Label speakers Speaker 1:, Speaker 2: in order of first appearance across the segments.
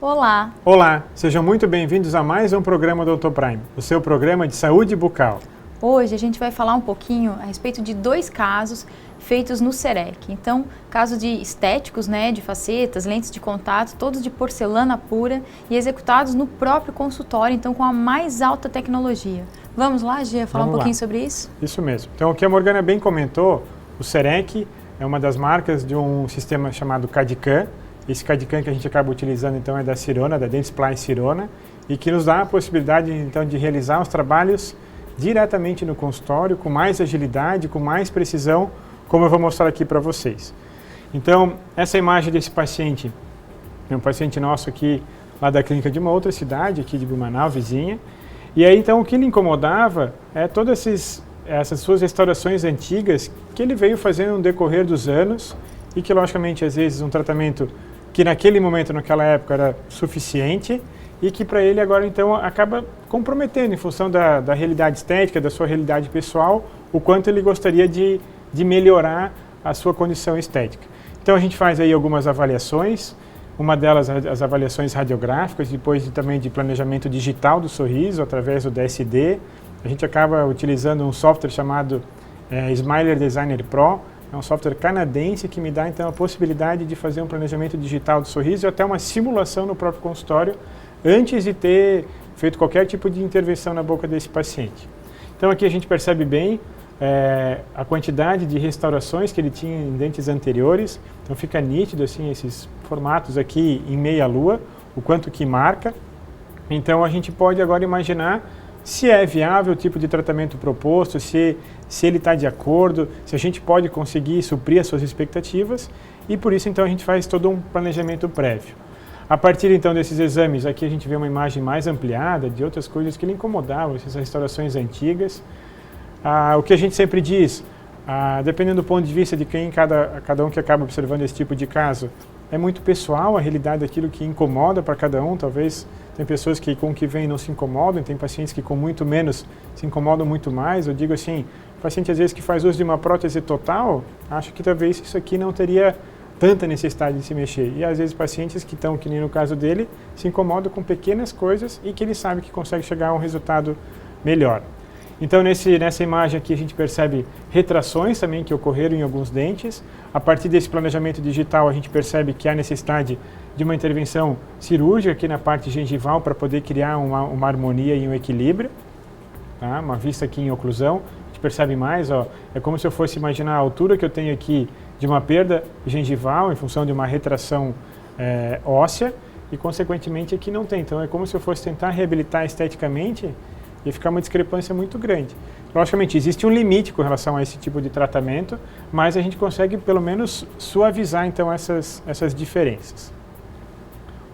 Speaker 1: Olá!
Speaker 2: Olá, sejam muito bem-vindos a mais um programa do Odonto Prime, o seu programa de saúde bucal.
Speaker 1: Hoje a gente vai falar um pouquinho a respeito de dois casos feitos no Serec. Então, caso de estéticos, de facetas, lentes de contato, todos de porcelana pura e executados no próprio consultório, então com a mais alta tecnologia. Vamos lá, Gia, falar um pouquinho sobre isso?
Speaker 2: Isso mesmo. Então, o que a Morgana bem comentou, o Serec é uma das marcas de um sistema chamado CAD/CAM. Esse CAD/CAM que a gente acaba utilizando, então, é da Sirona, da Dentsply Sirona, e que nos dá a possibilidade, então, de realizar os trabalhos diretamente no consultório, com mais agilidade, com mais precisão, como eu vou mostrar aqui para vocês. Então, essa imagem desse paciente, é um paciente nosso aqui, lá da clínica de uma outra cidade, aqui de Blumenau, vizinha, e aí, então, o que lhe incomodava é todas essas suas restaurações antigas que ele veio fazendo no decorrer dos anos e que, logicamente, às vezes, um tratamento que naquele momento, naquela época, era suficiente e que para ele agora, então, acaba comprometendo em função da realidade estética, da sua realidade pessoal, o quanto ele gostaria de melhorar a sua condição estética. Então, a gente faz aí algumas avaliações, uma delas as avaliações radiográficas, depois também de planejamento digital do sorriso, através do DSD. A gente acaba utilizando um software chamado Smiler Designer Pro, é um software canadense que me dá, então, a possibilidade de fazer um planejamento digital do sorriso e até uma simulação no próprio consultório antes de ter feito qualquer tipo de intervenção na boca desse paciente. Então, aqui a gente percebe bem a quantidade de restaurações que ele tinha em dentes anteriores. Então, fica nítido, assim, esses formatos aqui em meia-lua, o quanto que marca. Então, a gente pode agora imaginar se é viável o tipo de tratamento proposto, se ele está de acordo, se a gente pode conseguir suprir as suas expectativas e por isso então a gente faz todo um planejamento prévio. A partir então desses exames, aqui a gente vê uma imagem mais ampliada de outras coisas que lhe incomodavam, essas restaurações antigas. O que a gente sempre diz, dependendo do ponto de vista de quem, cada um que acaba observando esse tipo de caso, é muito pessoal a realidade daquilo que incomoda para cada um. Talvez tem pessoas que com o que vem não se incomodam, tem pacientes que com muito menos se incomodam muito mais. Eu digo assim, paciente às vezes que faz uso de uma prótese total, acho que talvez isso aqui não teria tanta necessidade de se mexer. E às vezes pacientes que estão, que nem no caso dele, se incomodam com pequenas coisas e que ele sabe que consegue chegar a um resultado melhor. Então, nessa imagem aqui, a gente percebe retrações também que ocorreram em alguns dentes. A partir desse planejamento digital, a gente percebe que há necessidade de uma intervenção cirúrgica aqui na parte gengival para poder criar uma harmonia e um equilíbrio. Tá? Uma vista aqui em oclusão. A gente percebe mais, é como se eu fosse imaginar a altura que eu tenho aqui de uma perda gengival em função de uma retração óssea e, consequentemente, aqui não tem. Então, é como se eu fosse tentar reabilitar esteticamente e ficar uma discrepância muito grande. Logicamente, existe um limite com relação a esse tipo de tratamento, mas a gente consegue, pelo menos, suavizar, então, essas diferenças.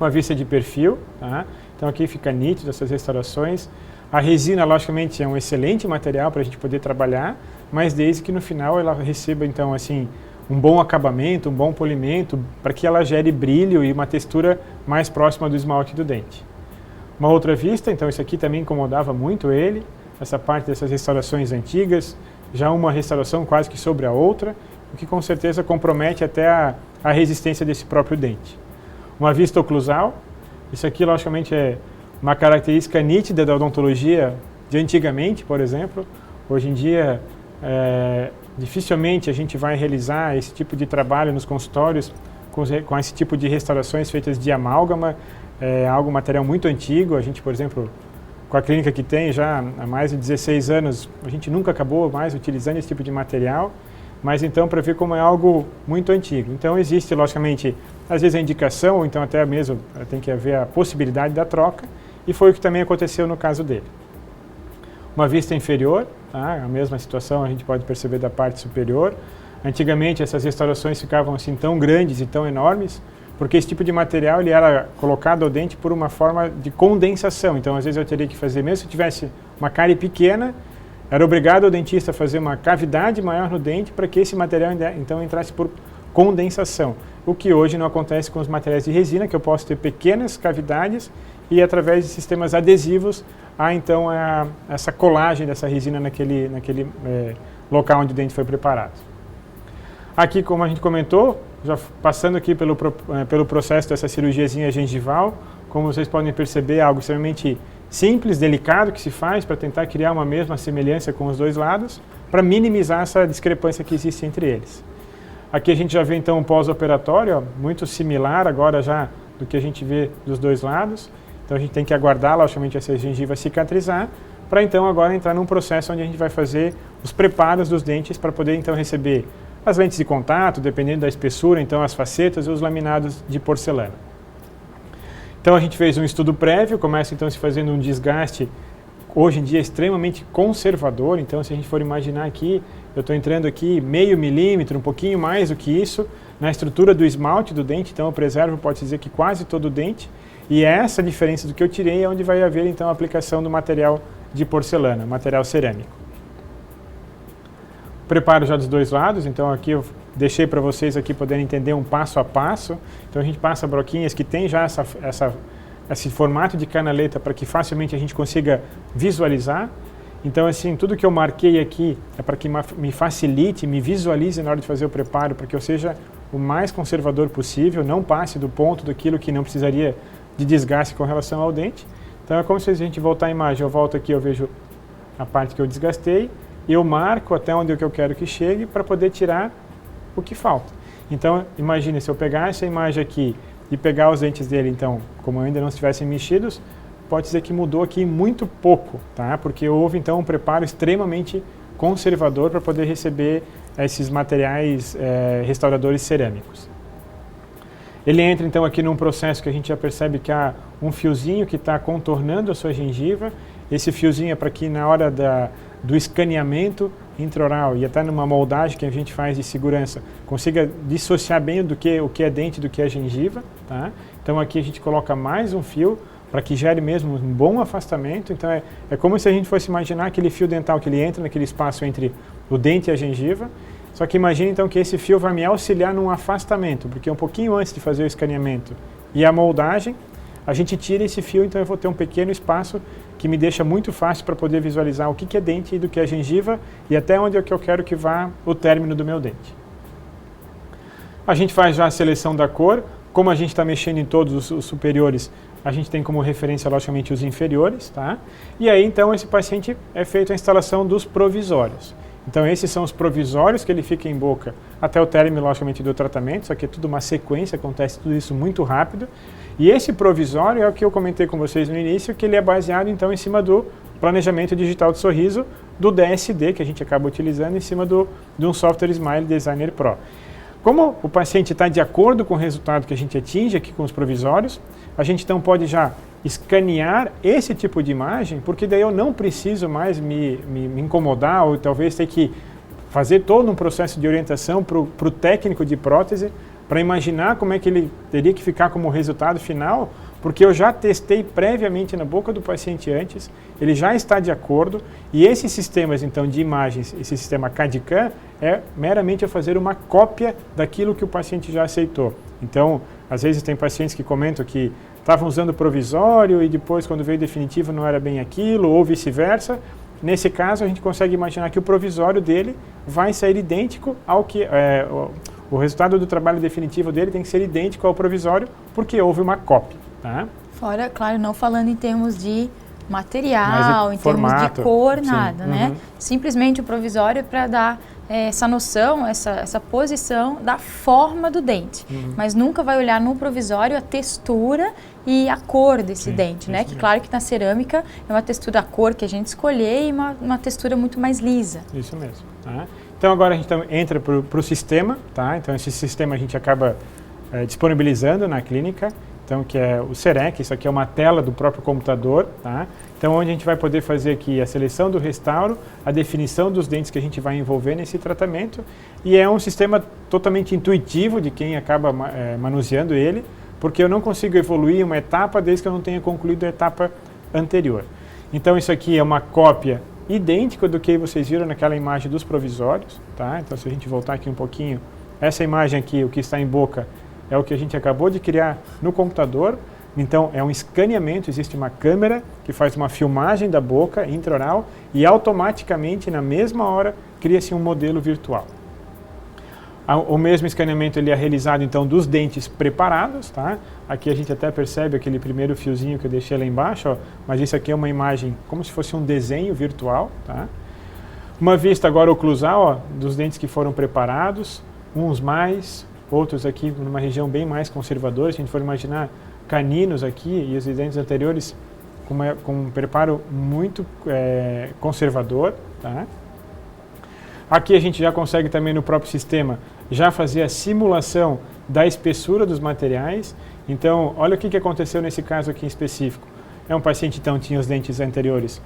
Speaker 2: Uma vista de perfil, tá? Então, aqui fica nítido essas restaurações. A resina, logicamente, é um excelente material para a gente poder trabalhar, mas desde que no final ela receba, então, assim, um bom acabamento, um bom polimento, para que ela gere brilho e uma textura mais próxima do esmalte do dente. Uma outra vista, então isso aqui também incomodava muito ele, essa parte dessas restaurações antigas, já uma restauração quase que sobre a outra, o que com certeza compromete até a resistência desse próprio dente. Uma vista oclusal, isso aqui logicamente é uma característica nítida da odontologia de antigamente, por exemplo. Hoje em dia, dificilmente a gente vai realizar esse tipo de trabalho nos consultórios com esse tipo de restaurações feitas de amálgama. É algo material muito antigo. A gente, por exemplo, com a clínica que tem já há mais de 16 anos, a gente nunca acabou mais utilizando esse tipo de material, mas então para ver como é algo muito antigo. Então existe, logicamente, às vezes a indicação, ou então até mesmo tem que haver a possibilidade da troca, e foi o que também aconteceu no caso dele. Uma vista inferior, tá? A mesma situação a gente pode perceber da parte superior. Antigamente essas restaurações ficavam assim tão grandes e tão enormes, porque esse tipo de material ele era colocado ao dente por uma forma de condensação. Então, às vezes eu teria que fazer, mesmo se eu tivesse uma cárie pequena, era obrigado o dentista a fazer uma cavidade maior no dente para que esse material então entrasse por condensação. O que hoje não acontece com os materiais de resina, que eu posso ter pequenas cavidades e através de sistemas adesivos há então essa colagem dessa resina naquele local onde o dente foi preparado. Aqui, como a gente comentou, já passando aqui pelo processo dessa cirurgiazinha gengival, como vocês podem perceber, é algo extremamente simples, delicado que se faz para tentar criar uma mesma semelhança com os dois lados, para minimizar essa discrepância que existe entre eles. Aqui a gente já vê então um pós-operatório, muito similar agora já do que a gente vê dos dois lados. Então a gente tem que aguardar, logicamente, essa gengiva cicatrizar, para então agora entrar num processo onde a gente vai fazer os preparos dos dentes para poder então receber as lentes de contato, dependendo da espessura, então as facetas e os laminados de porcelana. Então a gente fez um estudo prévio, começa então se fazendo um desgaste, hoje em dia extremamente conservador. Então se a gente for imaginar aqui, eu estou entrando aqui meio milímetro, um pouquinho mais do que isso, na estrutura do esmalte do dente, então eu preservo, pode-se dizer que quase todo o dente, e essa diferença do que eu tirei é onde vai haver então a aplicação do material de porcelana, material cerâmico. Preparo já dos dois lados, então aqui eu deixei para vocês aqui poderem entender um passo a passo. Então a gente passa broquinhas que tem já esse formato de canaleta para que facilmente a gente consiga visualizar. Então assim, tudo que eu marquei aqui é para que me facilite, me visualize na hora de fazer o preparo, para que eu seja o mais conservador possível, não passe do ponto daquilo que não precisaria de desgaste com relação ao dente. Então é como se a gente voltar a imagem, eu volto aqui, eu vejo a parte que eu desgastei, eu marco até onde eu quero que chegue para poder tirar o que falta. Então imagine, se eu pegar essa imagem aqui e pegar os dentes dele, então, como ainda não estivessem mexidos, pode dizer que mudou aqui muito pouco, tá? Porque houve então um preparo extremamente conservador para poder receber esses materiais restauradores cerâmicos. Ele entra então aqui num processo que a gente já percebe que há um fiozinho que está contornando a sua gengiva. Esse fiozinho é para que na hora do escaneamento intraoral e até numa moldagem que a gente faz de segurança, consiga dissociar bem o que é dente do que é gengiva, tá? Então aqui a gente coloca mais um fio para que gere mesmo um bom afastamento. Então é como se a gente fosse imaginar aquele fio dental que ele entra naquele espaço entre o dente e a gengiva. Só que imagine então que esse fio vai me auxiliar num afastamento, porque um pouquinho antes de fazer o escaneamento e a moldagem, a gente tira esse fio, então eu vou ter um pequeno espaço que me deixa muito fácil para poder visualizar o que é dente e do que é gengiva e até onde é que eu quero que vá o término do meu dente. A gente faz já a seleção da cor. Como a gente está mexendo em todos os superiores, a gente tem como referência, logicamente, os inferiores, tá? E aí, então, esse paciente é feita a instalação dos provisórios. Então, esses são os provisórios que ele fica em boca até o término, logicamente, do tratamento, só que é tudo uma sequência, acontece tudo isso muito rápido. E esse provisório é o que eu comentei com vocês no início, que ele é baseado, então, em cima do planejamento digital de sorriso, do DSD, que a gente acaba utilizando, em cima de um software Smile Designer Pro. Como o paciente está de acordo com o resultado que a gente atinge aqui com os provisórios, a gente então pode já escanear esse tipo de imagem, porque daí eu não preciso mais me incomodar ou talvez ter que fazer todo um processo de orientação para o técnico de prótese para imaginar como é que ele teria que ficar como resultado final, porque eu já testei previamente na boca do paciente antes, ele já está de acordo, e esses sistemas então de imagens, esse sistema CAD/CAM, é meramente a fazer uma cópia daquilo que o paciente já aceitou. Então, às vezes tem pacientes que comentam que estavam usando provisório e depois quando veio definitivo não era bem aquilo, ou vice-versa. Nesse caso, a gente consegue imaginar que o provisório dele vai sair idêntico ao que... o resultado do trabalho definitivo dele tem que ser idêntico ao provisório, porque houve uma cópia. Tá?
Speaker 1: Fora, claro, não falando em termos de material, em
Speaker 2: formato,
Speaker 1: termos de cor,
Speaker 2: sim,
Speaker 1: nada, né? Simplesmente o provisório é para dar essa noção, essa posição da forma do dente. Mas nunca vai olhar no provisório a textura e a cor desse dente, né? Que claro que na cerâmica é uma textura, a cor que a gente escolher e uma textura muito mais lisa.
Speaker 2: Isso mesmo. Tá? Então agora a gente entra para o sistema, tá? Então esse sistema a gente acaba disponibilizando na clínica. Então, que é o CEREC, isso aqui é uma tela do próprio computador, tá? Então, onde a gente vai poder fazer aqui a seleção do restauro, a definição dos dentes que a gente vai envolver nesse tratamento, e é um sistema totalmente intuitivo de quem acaba manuseando ele, porque eu não consigo evoluir uma etapa desde que eu não tenha concluído a etapa anterior. Então, isso aqui é uma cópia idêntica do que vocês viram naquela imagem dos provisórios, tá? Então, se a gente voltar aqui um pouquinho, essa imagem aqui, o que está em boca, é o que a gente acabou de criar no computador. Então, é um escaneamento, existe uma câmera que faz uma filmagem da boca intraoral e automaticamente, na mesma hora, cria-se um modelo virtual. O mesmo escaneamento ele é realizado então dos dentes preparados, tá? Aqui a gente até percebe aquele primeiro fiozinho que eu deixei lá embaixo, ó, mas isso aqui é uma imagem como se fosse um desenho virtual, tá? Uma vista agora oclusal, ó, dos dentes que foram preparados, uns mais, outros aqui numa região bem mais conservadora. Se a gente for imaginar caninos aqui e os dentes anteriores com um preparo muito conservador, tá? Aqui a gente já consegue também no próprio sistema já fazer a simulação da espessura dos materiais. Então, olha o que aconteceu nesse caso aqui em específico. É um paciente, então, tinha os dentes anteriores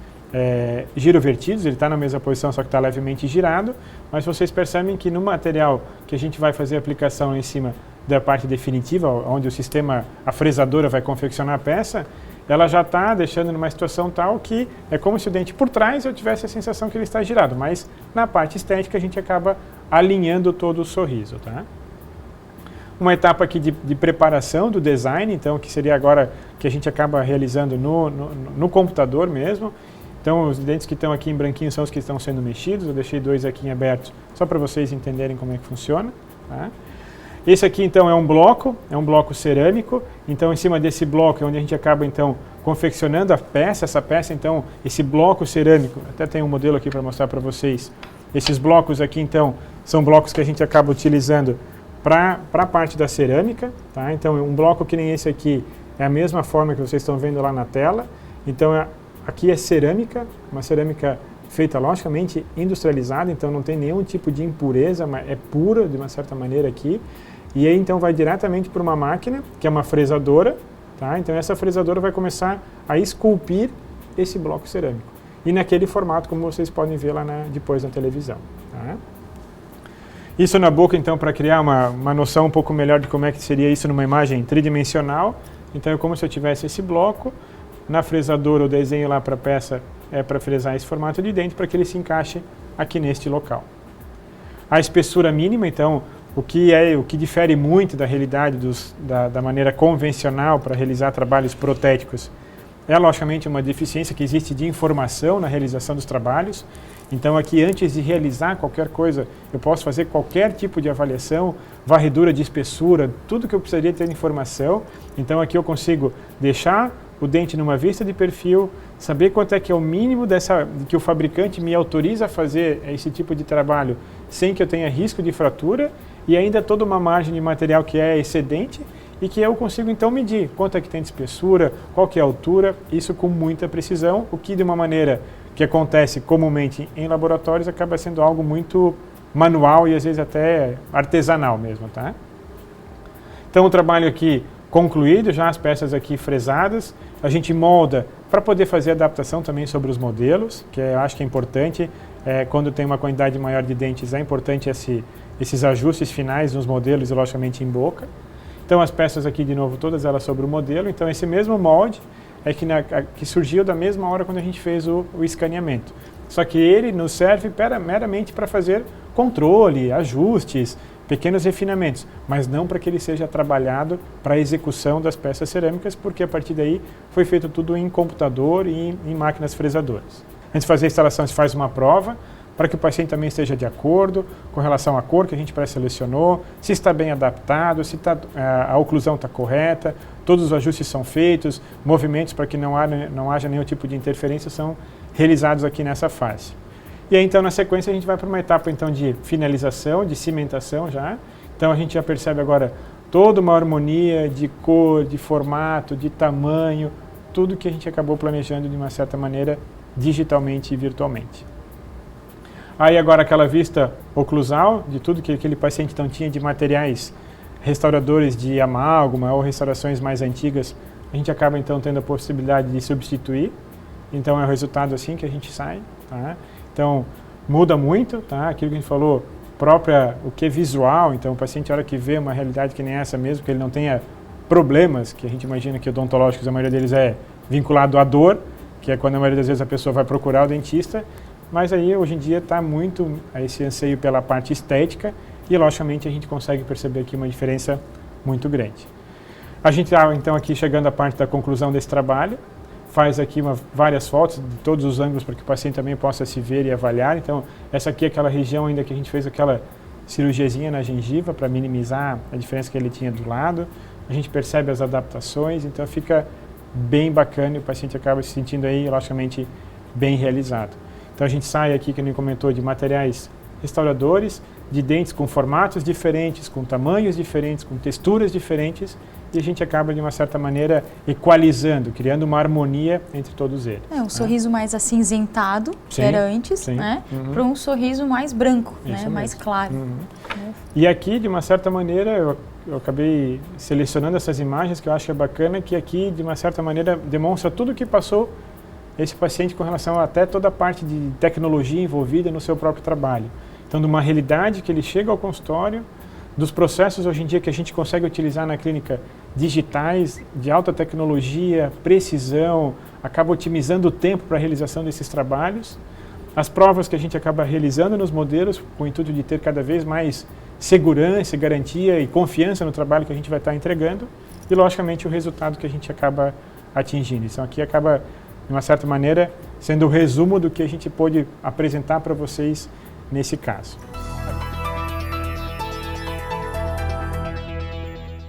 Speaker 2: girovertidos, ele está na mesma posição, só que está levemente girado, mas vocês percebem que no material que a gente vai fazer a aplicação em cima da parte definitiva, onde o sistema, a fresadora vai confeccionar a peça, ela já está deixando numa situação tal que é como se o dente por trás eu tivesse a sensação que ele está girado, mas na parte estética a gente acaba alinhando todo o sorriso, tá? Uma etapa aqui de preparação do design, então, que seria agora que a gente acaba realizando no computador mesmo. Então, os dentes que estão aqui em branquinho são os que estão sendo mexidos, eu deixei 2 aqui em abertos só para vocês entenderem como é que funciona, tá? Esse aqui, então, é um bloco cerâmico. Então, em cima desse bloco é onde a gente acaba, então, confeccionando a peça. Essa peça, então, esse bloco cerâmico, até tem um modelo aqui para mostrar para vocês. Esses blocos aqui, então, são blocos que a gente acaba utilizando para a parte da cerâmica, tá? Então, um bloco que nem esse aqui é a mesma forma que vocês estão vendo lá na tela. Então, aqui é cerâmica, uma cerâmica feita, logicamente, industrializada, então não tem nenhum tipo de impureza, mas é pura, de uma certa maneira aqui. E aí, então, vai diretamente para uma máquina, que é uma fresadora, tá? Então, essa fresadora vai começar a esculpir esse bloco cerâmico. E naquele formato, como vocês podem ver lá depois na televisão, tá? Isso na boca, então, para criar uma noção um pouco melhor de como é que seria isso numa imagem tridimensional. Então, é como se eu tivesse esse bloco, na fresadora o desenho lá para a peça para fresar esse formato de dente, para que ele se encaixe aqui neste local. A espessura mínima, então, o que difere muito da realidade da maneira convencional para realizar trabalhos protéticos é, logicamente, uma deficiência que existe de informação na realização dos trabalhos. Então, aqui, antes de realizar qualquer coisa, eu posso fazer qualquer tipo de avaliação, varredura de espessura, tudo que eu precisaria ter de informação. Então, aqui eu consigo deixar o dente numa vista de perfil, saber quanto é que é o mínimo que o fabricante me autoriza a fazer esse tipo de trabalho sem que eu tenha risco de fratura e ainda toda uma margem de material que é excedente e que eu consigo então medir quanto é que tem de espessura, qual que é a altura, isso com muita precisão, o que de uma maneira que acontece comumente em laboratórios acaba sendo algo muito manual e às vezes até artesanal mesmo, tá? Então o trabalho aqui concluído, já as peças aqui fresadas, a gente molda para poder fazer adaptação também sobre os modelos, que eu acho que é importante, quando tem uma quantidade maior de dentes, é importante esses ajustes finais nos modelos e logicamente em boca. Então as peças aqui de novo, todas elas sobre o modelo, então esse mesmo molde que surgiu da mesma hora quando a gente fez o escaneamento. Só que ele nos serve meramente para fazer controle, ajustes, pequenos refinamentos, mas não para que ele seja trabalhado para a execução das peças cerâmicas, porque a partir daí foi feito tudo em computador e em máquinas fresadoras. Antes de fazer a instalação, se faz uma prova, para que o paciente também esteja de acordo com relação à cor que a gente pré-selecionou, se está bem adaptado, se a oclusão está correta, todos os ajustes são feitos, movimentos para que não haja nenhum tipo de interferência são realizados aqui nessa fase. E aí, então, na sequência, a gente vai para uma etapa, então, de finalização, de cimentação já. Então, a gente já percebe agora toda uma harmonia de cor, de formato, de tamanho, tudo que a gente acabou planejando de uma certa maneira, digitalmente e virtualmente. Aí, agora, aquela vista oclusal de tudo que aquele paciente, então, tinha de materiais restauradores de amálgama ou restaurações mais antigas, a gente acaba, então, tendo a possibilidade de substituir. Então, é o resultado assim que a gente sai, tá? Então, muda muito, tá? Aquilo que a gente falou, o que é visual, então o paciente, a hora que vê uma realidade que nem essa mesmo, que ele não tenha problemas, que a gente imagina que odontológicos, a maioria deles é vinculado à dor, que é quando a maioria das vezes a pessoa vai procurar o dentista, mas aí hoje em dia está muito esse anseio pela parte estética e, logicamente, a gente consegue perceber aqui uma diferença muito grande. A gente está, então, aqui chegando à parte da conclusão desse trabalho, faz aqui várias fotos de todos os ângulos para que o paciente também possa se ver e avaliar. Então, essa aqui é aquela região ainda que a gente fez aquela cirurgiazinha na gengiva para minimizar a diferença que ele tinha do lado. A gente percebe as adaptações, então fica bem bacana e o paciente acaba se sentindo aí, logicamente, bem realizado. Então a gente sai aqui, que a gente comentou, de materiais restauradores, de dentes com formatos diferentes, com tamanhos diferentes, com texturas diferentes, e a gente acaba, de uma certa maneira, equalizando, criando uma harmonia entre todos eles.
Speaker 1: Um sorriso mais acinzentado, que era antes, né? Para um sorriso mais branco, né? Mais claro.
Speaker 2: E aqui, de uma certa maneira, eu acabei selecionando essas imagens que eu acho que é bacana, que aqui, de uma certa maneira, demonstra tudo o que passou esse paciente com relação a até toda a parte de tecnologia envolvida no seu próprio trabalho. Então, de uma realidade que ele chega ao consultório, dos processos hoje em dia que a gente consegue utilizar na clínica digitais, de alta tecnologia, precisão, acaba otimizando o tempo para a realização desses trabalhos, as provas que a gente acaba realizando nos modelos, com o intuito de ter cada vez mais segurança, garantia e confiança no trabalho que a gente vai estar entregando, e, logicamente, o resultado que a gente acaba atingindo. Então, aqui acaba, de uma certa maneira, sendo o resumo do que a gente pôde apresentar para vocês nesse caso.